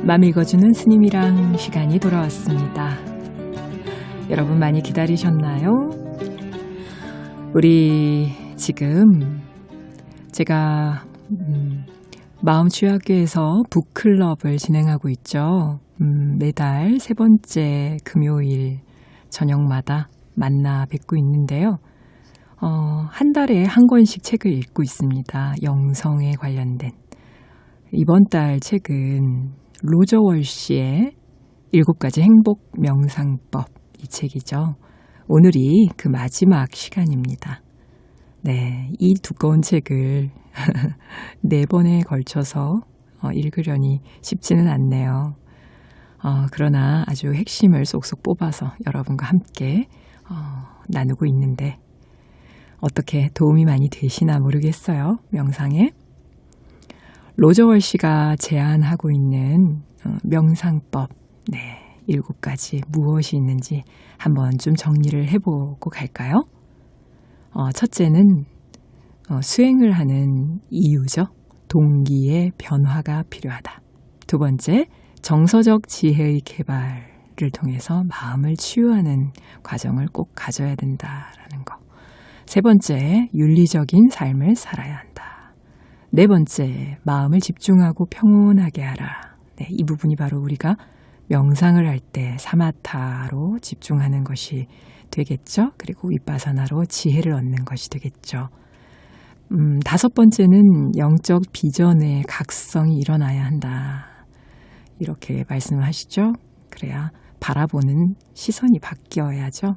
맘 읽어주는 스님이랑 시간이 돌아왔습니다. 여러분 많이 기다리셨나요? 우리 지금 제가 마음치유학교에서 북클럽을 진행하고 있죠. 매달 세 번째 금요일 저녁마다 만나 뵙고 있는데요. 한 달에 한 권씩 책을 읽고 있습니다. 영성에 관련된. 이번 달 책은 로저 월시의 7가지 행복 명상법, 이 책이죠. 오늘이 그 마지막 시간입니다. 네, 이 두꺼운 책을 4번에 걸쳐서 읽으려니 쉽지는 않네요. 그러나 아주 핵심을 쏙쏙 뽑아서 여러분과 함께 나누고 있는데 어떻게 도움이 많이 되시나 모르겠어요. 명상에. 로저 월시가 제안하고 있는 명상법, 네, 7가지 무엇이 있는지 한번 좀 정리를 해보고 갈까요? 첫째는 수행을 하는 이유죠. 동기의 변화가 필요하다. 두 번째, 정서적 지혜의 개발을 통해서 마음을 치유하는 과정을 꼭 가져야 된다라는 거. 세 번째, 윤리적인 삶을 살아야 한다. 네 번째, 마음을 집중하고 평온하게 하라. 네, 이 부분이 바로 우리가 명상을 할 때 사마타로 집중하는 것이 되겠죠. 그리고 윗바사나로 지혜를 얻는 것이 되겠죠. 다섯 번째는 영적 비전의 각성이 일어나야 한다. 이렇게 말씀을 하시죠. 그래야 바라보는 시선이 바뀌어야죠.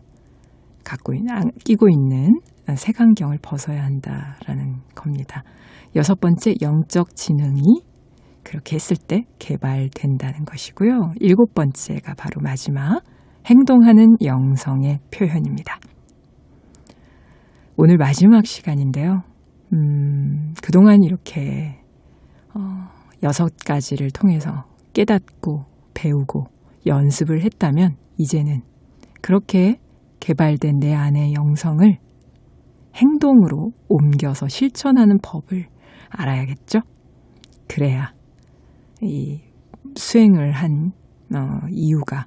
끼고 있는 색안경을 벗어야 한다라는 겁니다. 여섯 번째, 영적 지능이 그렇게 했을 때 개발된다는 것이고요. 7번째가 바로 마지막, 행동하는 영성의 표현입니다. 오늘 마지막 시간인데요. 그동안 이렇게 6가지를 통해서 깨닫고 배우고 연습을 했다면 이제는 그렇게 개발된 내 안의 영성을 행동으로 옮겨서 실천하는 법을 알아야겠죠? 그래야 이 수행을 한 이유가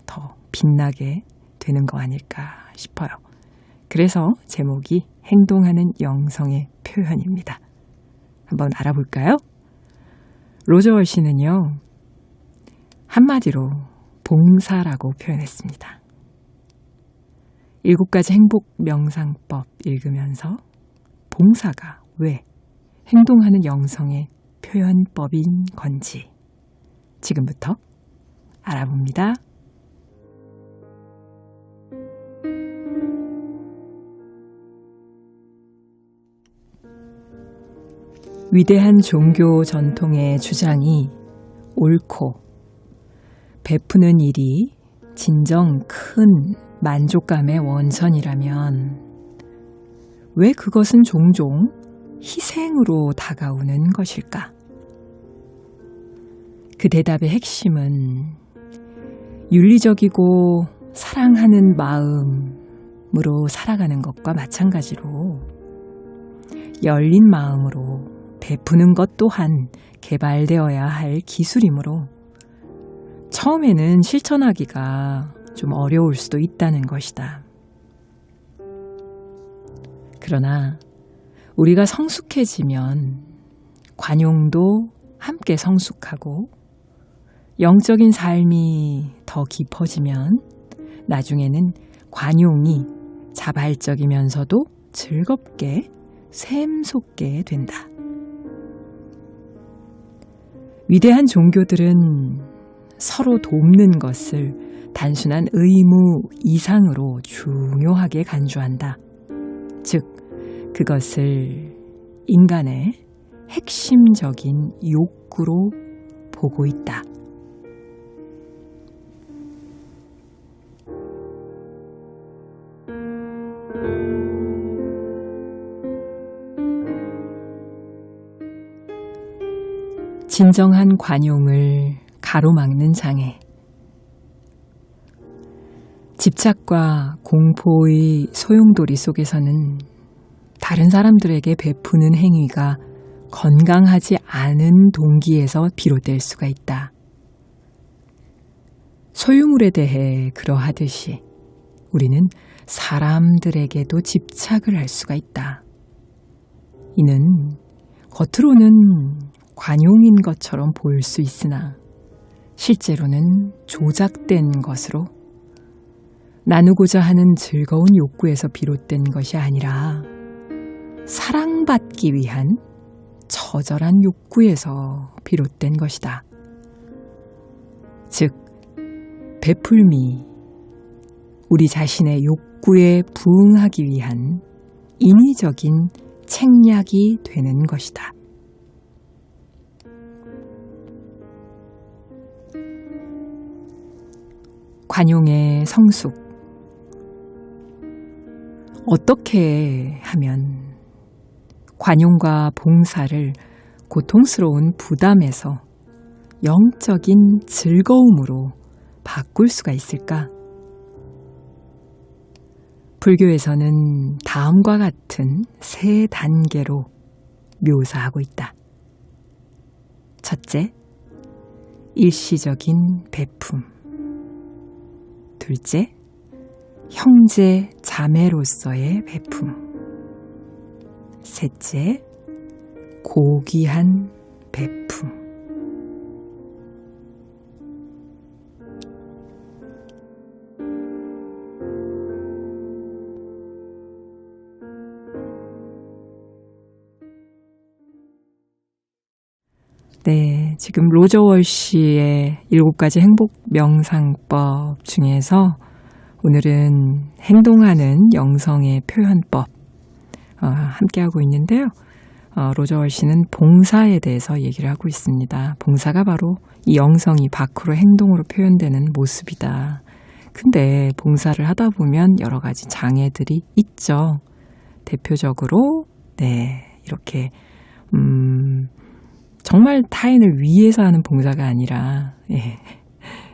더 빛나게 되는 거 아닐까 싶어요. 그래서 제목이 행동하는 영성의 표현입니다. 한번 알아볼까요? 로저 월시는요, 한마디로 봉사라고 표현했습니다. 7가지 행복 명상법 읽으면서 봉사가 왜 행동하는 영성의 표현법인 건지 지금부터 알아봅니다. 위대한 종교 전통의 주장이 옳고 베푸는 일이 진정 큰 만족감의 원천이라면 왜 그것은 종종 희생으로 다가오는 것일까? 그 대답의 핵심은 윤리적이고 사랑하는 마음으로 살아가는 것과 마찬가지로 열린 마음으로 베푸는 것 또한 개발되어야 할 기술이므로 처음에는 실천하기가 좀 어려울 수도 있다는 것이다. 그러나 우리가 성숙해지면 관용도 함께 성숙하고 영적인 삶이 더 깊어지면 나중에는 관용이 자발적이면서도 즐겁게 샘솟게 된다. 위대한 종교들은 서로 돕는 것을 단순한 의무 이상으로 중요하게 간주한다. 즉, 그것을 인간의 핵심적인 욕구로 보고 있다. 진정한 관용을 가로막는 장애. 집착과 공포의 소용돌이 속에서는 다른 사람들에게 베푸는 행위가 건강하지 않은 동기에서 비롯될 수가 있다. 소유물에 대해 그러하듯이 우리는 사람들에게도 집착을 할 수가 있다. 이는 겉으로는 관용인 것처럼 보일 수 있으나 실제로는 조작된 것으로 나누고자 하는 즐거운 욕구에서 비롯된 것이 아니라 사랑받기 위한 처절한 욕구에서 비롯된 것이다. 즉, 베풀미, 우리 자신의 욕구에 부응하기 위한 인위적인 책략이 되는 것이다. 관용의 성숙. 어떻게 하면 관용과 봉사를 고통스러운 부담에서 영적인 즐거움으로 바꿀 수가 있을까? 불교에서는 다음과 같은 3단계로 묘사하고 있다. 첫째, 일시적인 베품. 둘째, 형제 자매로서의 베품. 셋째, 고귀한 베품. 네, 지금 로저 월시의 7가지 행복 명상법 중에서 오늘은 행동하는 영성의 표현법 함께하고 있는데요. 로저 월시는 봉사에 대해서 얘기를 하고 있습니다. 봉사가 바로 이 영성이 밖으로 행동으로 표현되는 모습이다. 근데 봉사를 하다 보면 여러 가지 장애들이 있죠. 대표적으로 이렇게 정말 타인을 위해서 하는 봉사가 아니라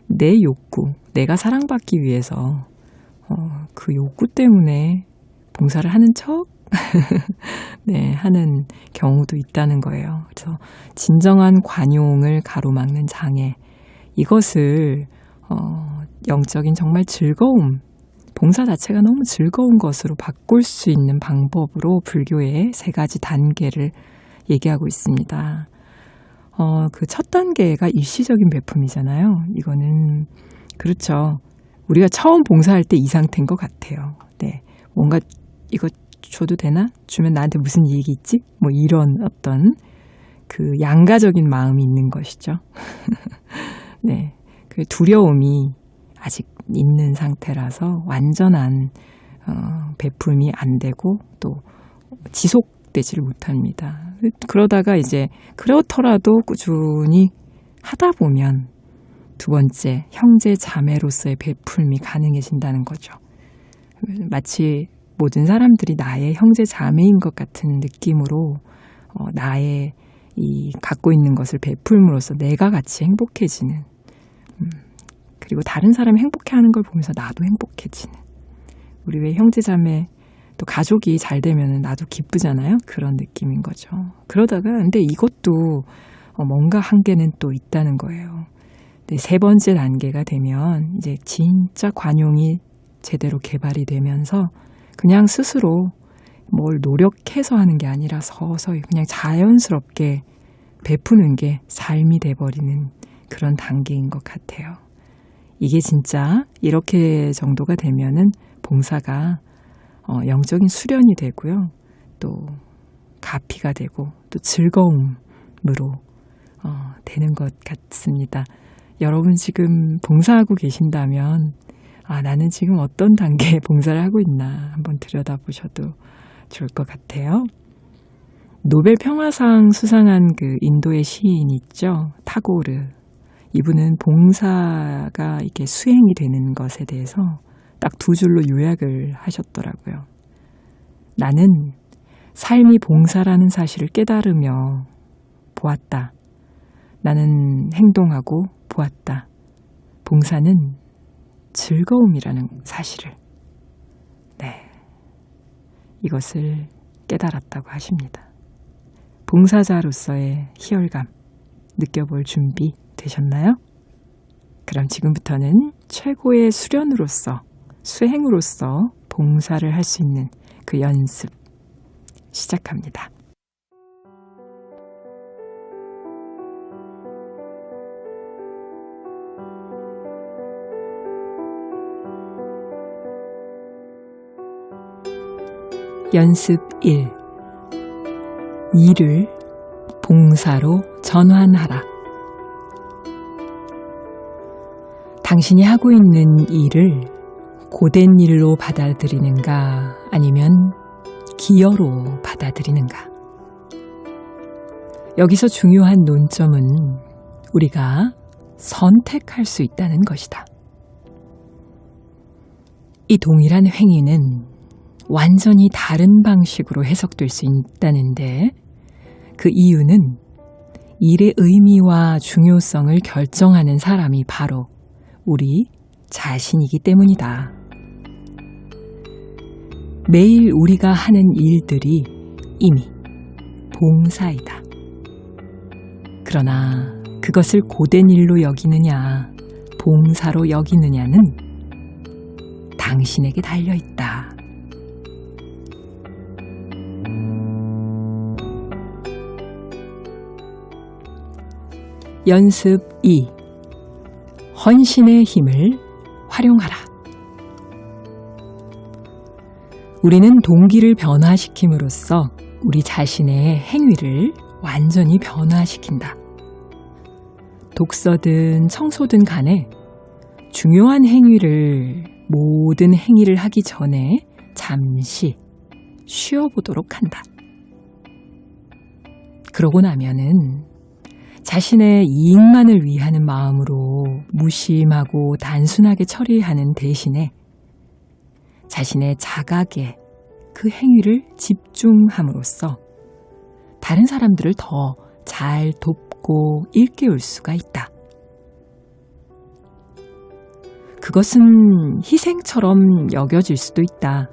내 욕구, 내가 사랑받기 위해서 그 욕구 때문에 봉사를 하는 척 하는 경우도 있다는 거예요. 그래서 진정한 관용을 가로막는 장애, 이것을 영적인 정말 즐거움, 봉사 자체가 너무 즐거운 것으로 바꿀 수 있는 방법으로 불교의 3가지 단계를 얘기하고 있습니다. 그 첫 단계가 일시적인 베품이잖아요. 이거는 그렇죠. 우리가 처음 봉사할 때 이 상태인 것 같아요. 네, 뭔가 이거 줘도 되나? 주면 나한테 무슨 이익이 있지? 뭐 이런 어떤 그 양가적인 마음이 있는 것이죠. 네, 그 두려움이 아직 있는 상태라서 완전한 베품이 안 되고 또 지속되지를 못합니다. 그러다가 이제 그렇더라도 꾸준히 하다 보면 2번째, 형제 자매로서의 베풀미 가능해진다는 거죠. 마치 모든 사람들이 나의 형제 자매인 것 같은 느낌으로 나의 이 갖고 있는 것을 베풀므로써 내가 같이 행복해지는, 그리고 다른 사람이 행복해하는 걸 보면서 나도 행복해지는, 우리 왜 형제 자매 또 가족이 잘 되면 나도 기쁘잖아요. 그런 느낌인 거죠. 그러다가 근데 이것도 뭔가 한계는 또 있다는 거예요. 네, 3번째 단계가 되면 이제 진짜 관용이 제대로 개발이 되면서 그냥 스스로 뭘 노력해서 하는 게 아니라 서서히 그냥 자연스럽게 베푸는 게 삶이 돼버리는 그런 단계인 것 같아요. 이게 진짜 이렇게 정도가 되면은 봉사가 영적인 수련이 되고요. 또 가피가 되고 또 즐거움으로 되는 것 같습니다. 여러분 지금 봉사하고 계신다면 나는 지금 어떤 단계의 봉사를 하고 있나 한번 들여다보셔도 좋을 것 같아요. 노벨 평화상 수상한 그 인도의 시인 있죠. 타고르. 이분은 봉사가 이렇게 수행이 되는 것에 대해서 딱 2줄로 요약을 하셨더라고요. 나는 삶이 봉사라는 사실을 깨달으며 보았다. 나는 행동하고 보았다. 봉사는 즐거움이라는 사실을. 이것을 깨달았다고 하십니다. 봉사자로서의 희열감 느껴볼 준비 되셨나요? 그럼 지금부터는 최고의 수련으로서, 수행으로서 봉사를 할 수 있는 그 연습 시작합니다. 연습 1. 일을 봉사로 전환하라. 당신이 하고 있는 일을 고된 일로 받아들이는가 아니면 기여로 받아들이는가. 여기서 중요한 논점은 우리가 선택할 수 있다는 것이다. 이 동일한 행위는 완전히 다른 방식으로 해석될 수 있다는데 그 이유는 일의 의미와 중요성을 결정하는 사람이 바로 우리 자신이기 때문이다. 매일 우리가 하는 일들이 이미 봉사이다. 그러나 그것을 고된 일로 여기느냐, 봉사로 여기느냐는 당신에게 달려있다. 연습 2. 헌신의 힘을 활용하라. 우리는 동기를 변화시킴으로써 우리 자신의 행위를 완전히 변화시킨다. 독서든 청소든 간에 중요한 행위를 모든 행위를 하기 전에 잠시 쉬어보도록 한다. 그러고 나면은 자신의 이익만을 위하는 마음으로 무심하고 단순하게 처리하는 대신에 자신의 자각에 그 행위를 집중함으로써 다른 사람들을 더 잘 돕고 일깨울 수가 있다. 그것은 희생처럼 여겨질 수도 있다.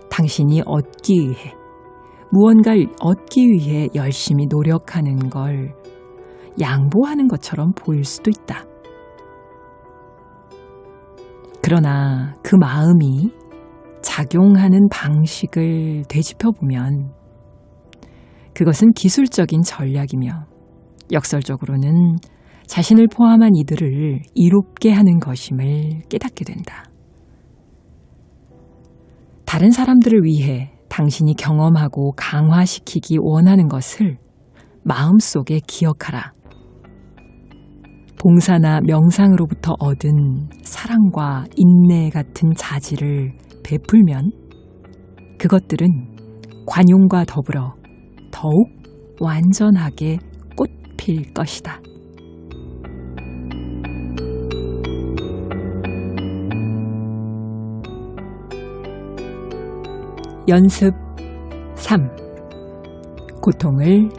당신이 얻기 위해, 무언가를 얻기 위해 열심히 노력하는 걸 양보하는 것처럼 보일 수도 있다. 그러나 그 마음이 작용하는 방식을 되짚어보면 그것은 기술적인 전략이며 역설적으로는 자신을 포함한 이들을 이롭게 하는 것임을 깨닫게 된다. 다른 사람들을 위해 당신이 경험하고 강화시키기 원하는 것을 마음속에 기억하라. 봉사나 명상으로부터 얻은 사랑과 인내 같은 자질을 베풀면 그것들은 관용과 더불어 더욱 완전하게 꽃필 것이다. 연습 3. 고통을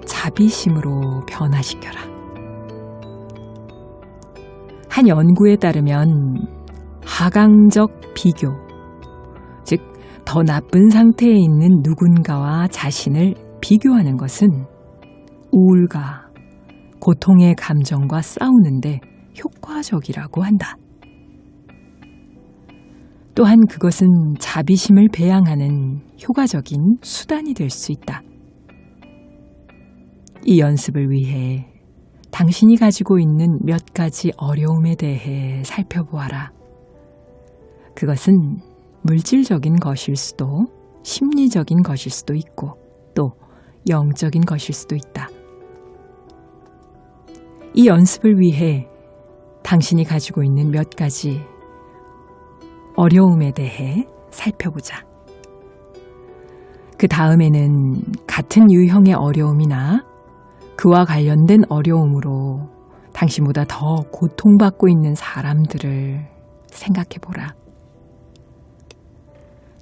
자비심으로 변화시켜라. 한 연구에 따르면 하강적 비교, 즉 더 나쁜 상태에 있는 누군가와 자신을 비교하는 것은 우울과 고통의 감정과 싸우는데 효과적이라고 한다. 또한 그것은 자비심을 배양하는 효과적인 수단이 될 수 있다. 이 연습을 위해 당신이 가지고 있는 몇 가지 어려움에 대해 살펴보아라. 그것은 물질적인 것일 수도, 심리적인 것일 수도 있고, 또 영적인 것일 수도 있다. 이 연습을 위해 당신이 가지고 있는 몇 가지 어려움에 대해 살펴보자. 그 다음에는 같은 유형의 어려움이나 그와 관련된 어려움으로 당신보다 더 고통받고 있는 사람들을 생각해보라.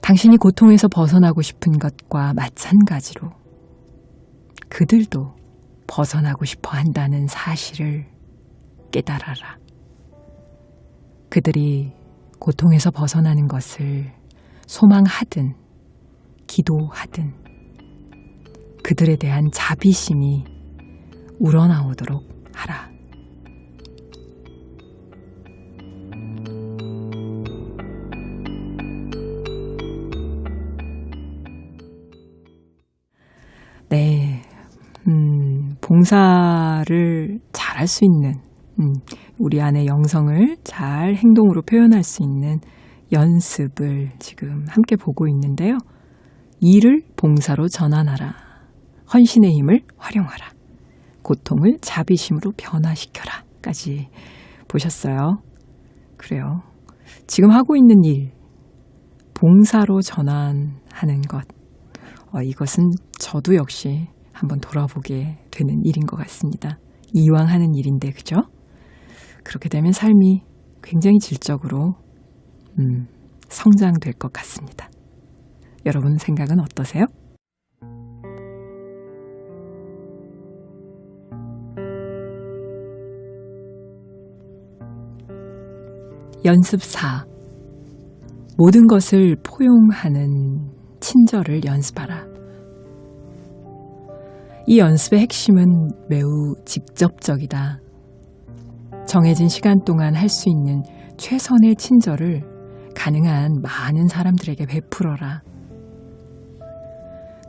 당신이 고통에서 벗어나고 싶은 것과 마찬가지로 그들도 벗어나고 싶어 한다는 사실을 깨달아라. 그들이 고통에서 벗어나는 것을 소망하든 기도하든 그들에 대한 자비심이 우러나오도록 하라. 네, 봉사를 잘할 수 있는, 우리 안의 영성을 잘 행동으로 표현할 수 있는 연습을 지금 함께 보고 있는데요. 일을 봉사로 전환하라. 헌신의 힘을 활용하라. 고통을 자비심으로 변화시켜라. 까지 보셨어요. 그래요. 지금 하고 있는 일, 봉사로 전환하는 것. 이것은 저도 역시 한번 돌아보게 되는 일인 것 같습니다. 이왕 하는 일인데, 그죠? 그렇게 되면 삶이 굉장히 질적으로 성장될 것 같습니다. 여러분 생각은 어떠세요? 연습 4. 모든 것을 포용하는 친절을 연습하라. 이 연습의 핵심은 매우 직접적이다. 정해진 시간 동안 할 수 있는 최선의 친절을 가능한 많은 사람들에게 베풀어라.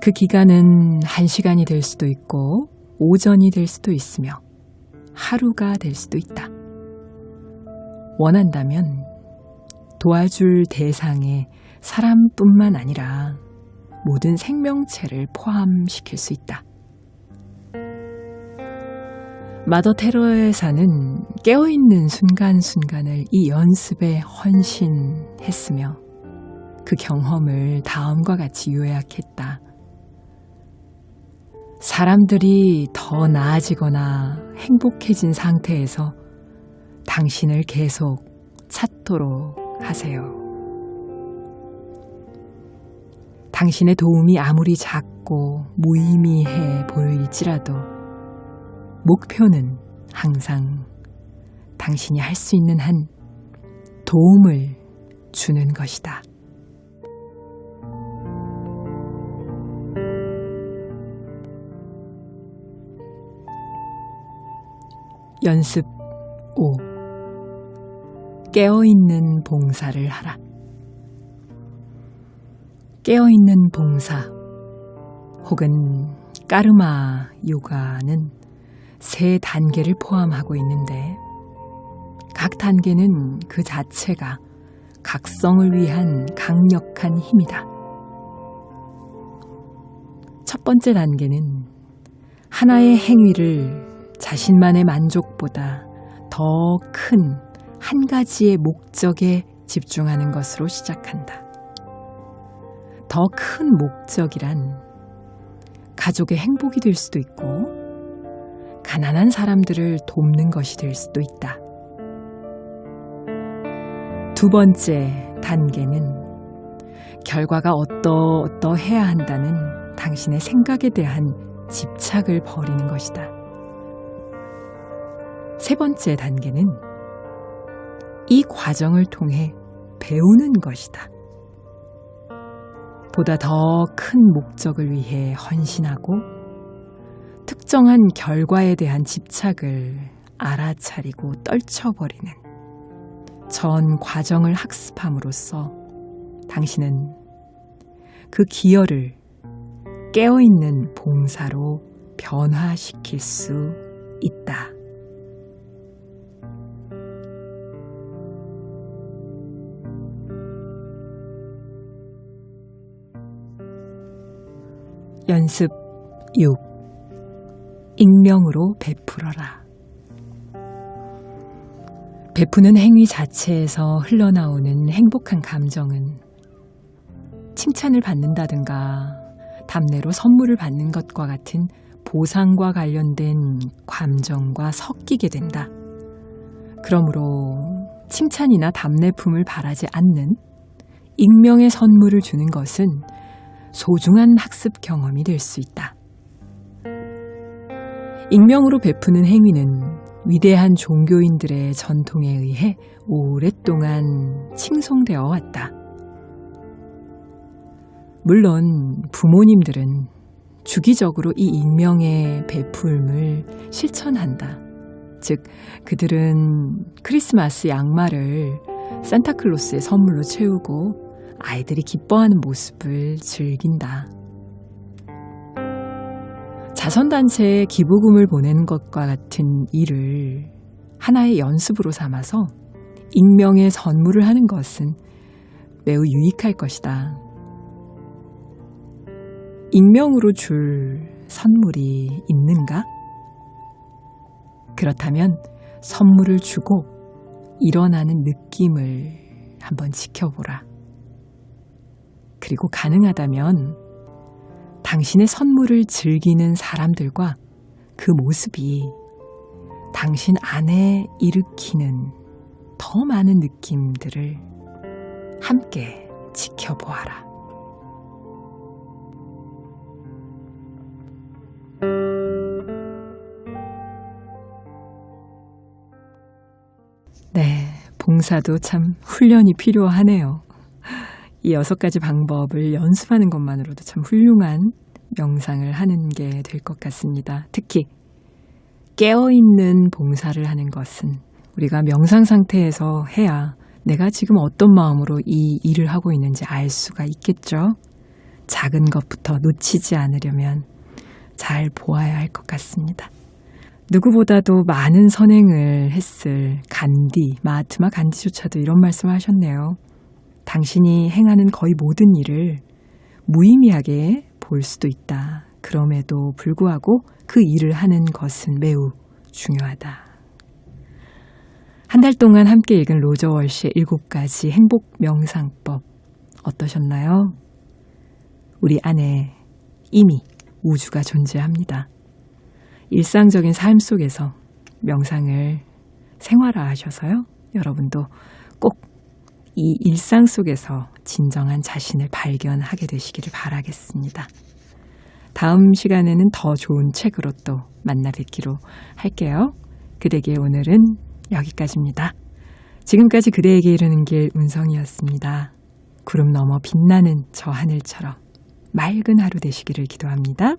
그 기간은 1시간이 될 수도 있고 오전이 될 수도 있으며 하루가 될 수도 있다. 원한다면 도와줄 대상에 사람뿐만 아니라 모든 생명체를 포함시킬 수 있다. 마더 테레사는 깨어있는 순간순간을 이 연습에 헌신했으며 그 경험을 다음과 같이 요약했다. 사람들이 더 나아지거나 행복해진 상태에서 당신을 계속 찾도록 하세요. 당신의 도움이 아무리 작고 무의미해 보일지라도 목표는 항상 당신이 할 수 있는 한 도움을 주는 것이다. 연습 5. 깨어있는 봉사를 하라. 깨어있는 봉사 혹은 까르마 요가는 3단계를 포함하고 있는데 각 단계는 그 자체가 각성을 위한 강력한 힘이다. 첫 번째 단계는 하나의 행위를 자신만의 만족보다 더 큰 한 가지의 목적에 집중하는 것으로 시작한다. 더 큰 목적이란 가족의 행복이 될 수도 있고 가난한 사람들을 돕는 것이 될 수도 있다. 두 번째 단계는 결과가 어떠해야 한다는 당신의 생각에 대한 집착을 버리는 것이다. 세 번째 단계는 이 과정을 통해 배우는 것이다. 보다 더 큰 목적을 위해 헌신하고 특정한 결과에 대한 집착을 알아차리고 떨쳐버리는 전 과정을 학습함으로써 당신은 그 기여를 깨어있는 봉사로 변화시킬 수 있다. 연습 6. 익명으로 베풀어라. 베푸는 행위 자체에서 흘러나오는 행복한 감정은 칭찬을 받는다든가 답례로 선물을 받는 것과 같은 보상과 관련된 감정과 섞이게 된다. 그러므로 칭찬이나 답례품을 바라지 않는 익명의 선물을 주는 것은 소중한 학습 경험이 될 수 있다. 익명으로 베푸는 행위는 위대한 종교인들의 전통에 의해 오랫동안 칭송되어 왔다. 물론 부모님들은 주기적으로 이 익명의 베풀음을 실천한다. 즉, 그들은 크리스마스 양말을 산타클로스의 선물로 채우고 아이들이 기뻐하는 모습을 즐긴다. 자선단체에 기부금을 보내는 것과 같은 일을 하나의 연습으로 삼아서 익명의 선물을 하는 것은 매우 유익할 것이다. 익명으로 줄 선물이 있는가? 그렇다면 선물을 주고 일어나는 느낌을 한번 지켜보라. 그리고 가능하다면 당신의 선물을 즐기는 사람들과 그 모습이 당신 안에 일으키는 더 많은 느낌들을 함께 지켜보아라. 네, 봉사도 참 훈련이 필요하네요. 이 6가지 방법을 연습하는 것만으로도 참 훌륭한 명상을 하는 게 될 것 같습니다. 특히 깨어있는 봉사를 하는 것은 우리가 명상 상태에서 해야 내가 지금 어떤 마음으로 이 일을 하고 있는지 알 수가 있겠죠. 작은 것부터 놓치지 않으려면 잘 보아야 할 것 같습니다. 누구보다도 많은 선행을 했을 간디, 마하트마 간디조차도 이런 말씀을 하셨네요. 당신이 행하는 거의 모든 일을 무의미하게 볼 수도 있다. 그럼에도 불구하고 그 일을 하는 것은 매우 중요하다. 한 달 동안 함께 읽은 로저 월시의 7가지 행복 명상법 어떠셨나요? 우리 안에 이미 우주가 존재합니다. 일상적인 삶 속에서 명상을 생활화하셔서요. 여러분도 꼭 이 일상 속에서 진정한 자신을 발견하게 되시기를 바라겠습니다. 다음 시간에는 더 좋은 책으로 또 만나 뵙기로 할게요. 그대에게 오늘은 여기까지입니다. 지금까지 그대에게 이르는 길 운성이었습니다. 구름 너머 빛나는 저 하늘처럼 맑은 하루 되시기를 기도합니다.